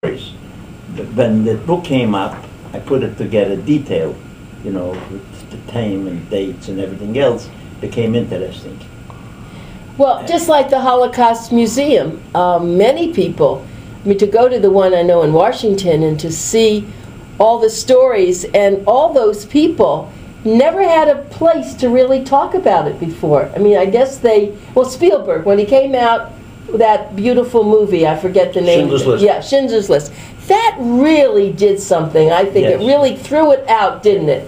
stories. When the book came up, I put it together detailed, you know, with the time and dates and everything else, became interesting. Well, just like the Holocaust Museum, many people, I mean, to go to the one I know in Washington and to see all the stories, and all those people never had a place to really talk about it before. I mean, I guess well, Spielberg, when he came out with that beautiful movie, I forget the name. Schindler's List. Yeah, Schindler's List. That really did something. I think Yes. it really threw it out, didn't it?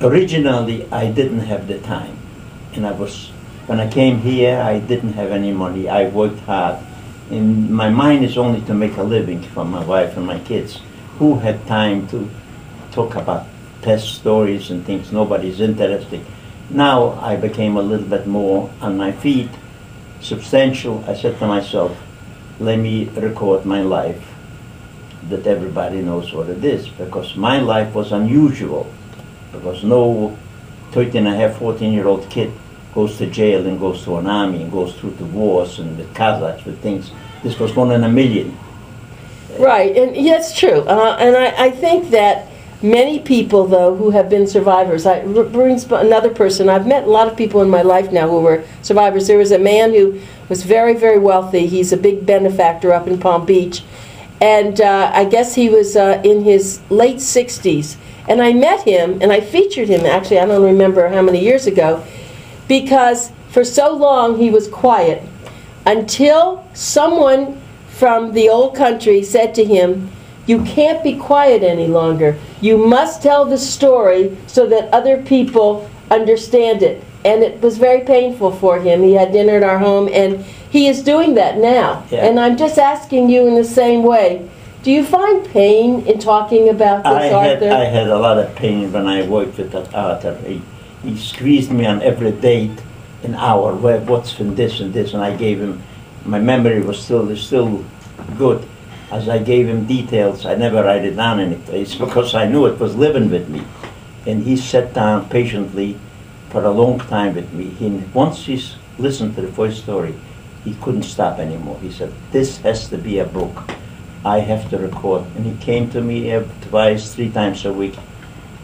Originally, I didn't have the time. And when I came here, I didn't have any money. I worked hard. And my mind is only to make a living for my wife and my kids. Who had time to talk about past stories and things? Nobody's interested. Now I became a little bit more on my feet, substantial. I said to myself, let me record my life, that everybody knows what it is, because my life was unusual. Because no 13-and-a-half, 14-year-old kid goes to jail and goes to an army and goes through the wars and with Cossacks, with things. This was 1 in a million. Right, and yeah, it's true. And I think that many people, though, who have been survivors, brings another person. I've met a lot of people in my life now who were survivors. There was a man who was very, very wealthy. He's a big benefactor up in Palm Beach. And I guess he was in his late 60s. And I met him, and I featured him, actually, I don't remember how many years ago, because for so long he was quiet until someone from the old country said to him, you can't be quiet any longer. You must tell the story so that other people understand it. And it was very painful for him. He had dinner at our home, and he is doing that now. Yeah. And I'm just asking you in the same way, do you find pain in talking about this, Arthur? I had a lot of pain when I worked with that Arthur. He squeezed me on every date, an hour, what's from this and this, and I gave him, my memory was still good. As I gave him details, I never write it down any place because I knew it was living with me. And he sat down patiently for a long time with me. Once he listened to the first story, he couldn't stop anymore. He said, this has to be a book. I have to record. And he came to me twice, 3 times a week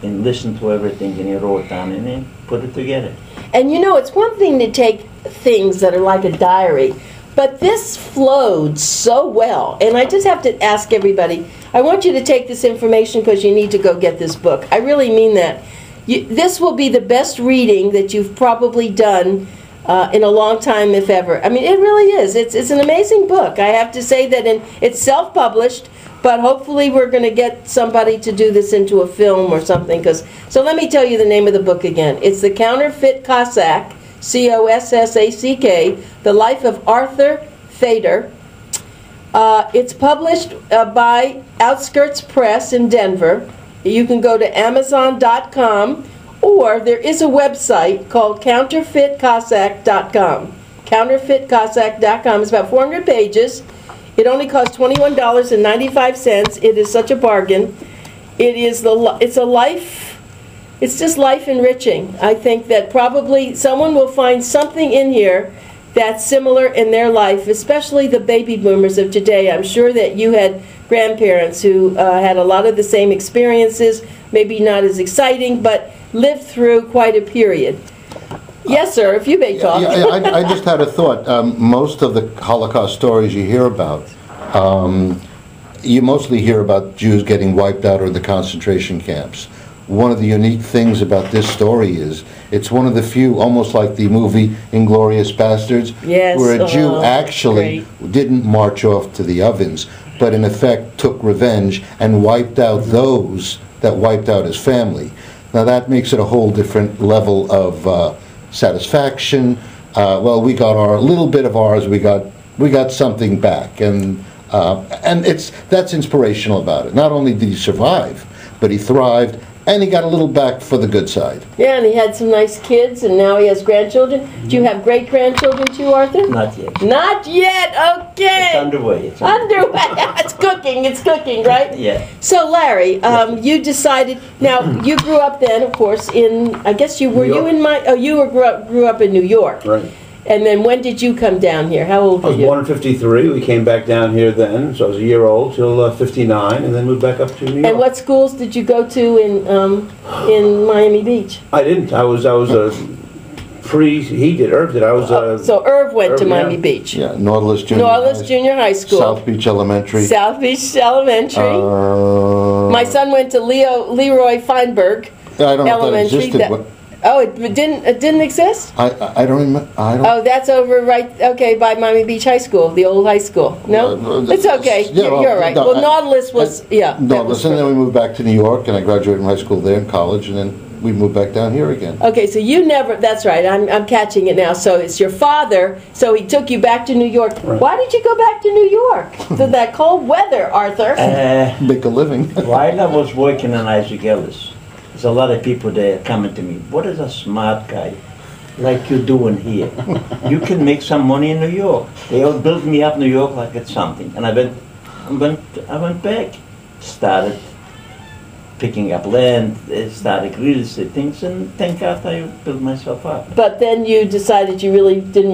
and listened to everything, and he wrote down and he put it together. And you know, it's one thing to take things that are like a diary, but this flowed so well. And I just have to ask everybody, I want you to take this information because you need to go get this book. I really mean that. This will be the best reading that you've probably done in a long time, if ever. I mean, it really is. It's an amazing book. I have to say that it's self-published, but hopefully we're going to get somebody to do this into a film or something. So let me tell you the name of the book again. It's The Counterfeit Cossack, C-O-S-S-A-C-K, The Life of Arthur Thader. It's published by Outskirts Press in Denver. You can go to Amazon.com, or there is a website called CounterfeitCossack.com. CounterfeitCossack.com. It's about 400 pages. It only costs $21.95. It is such a bargain. It's just life enriching. I think that probably someone will find something in here that's similar in their life, especially the baby boomers of today. I'm sure that you had grandparents who had a lot of the same experiences, maybe not as exciting, but lived through quite a period. Yes, sir, if you may talk. I just had a thought. Most of the Holocaust stories you hear about, you mostly hear about Jews getting wiped out or the concentration camps. One of the unique things about this story is it's one of the few, almost like the movie Inglourious Basterds, yes, where a Jew actually didn't march off to the ovens, but in effect took revenge and wiped out those that wiped out his family. Now that makes it a whole different level of satisfaction. Well, we got a little bit of ours. We got something back, and that's inspirational about it. Not only did he survive, but he thrived, and he got a little back for the good side. Yeah, and he had some nice kids, and now he has grandchildren. Do you have great-grandchildren too, Arthur? Not yet. Not yet? Okay. It's underway. It's cooking, right? Yeah. So, Larry, you decided, now, you grew up then, of course, in, I guess you grew up in New York. Right. And then when did you come down here? How old I were was you? born in '53. We came back down here then, so I was a year old till '59, and then moved back up to New York. And what schools did you go to in Miami Beach? I didn't. I was a he did. Irv did. I was So Irv went to Irv, Miami yeah. Beach. Yeah, Nautilus Junior Nautilus High, Junior High School. South Beach Elementary. South Beach Elementary. My son went to Leroy Feinberg I don't know if that Elementary. existed. but Oh, it didn't exist? I don't remember. I don't. Oh, that's over okay by Miami Beach High School, the old high school. No, it's okay. Yeah, well, You're right. no, Well, Nautilus was that Nautilus, was and then we further. moved back to New York, and I graduated from high school there in college, and then we moved back down here again. Okay, so you never. That's right. I'm catching it now. So it's your father. So he took you back to New York. Right. Why did you go back to New York? To that cold weather, Arthur. Make a living. While I was working in Isaac Ellis, there's a lot of people there coming to me. What is a smart guy like you doing here? You can make some money in New York. They all built me up New York like it's something. And I went back, started picking up land, started real estate things, and thank God I built myself up. But then you decided you really didn't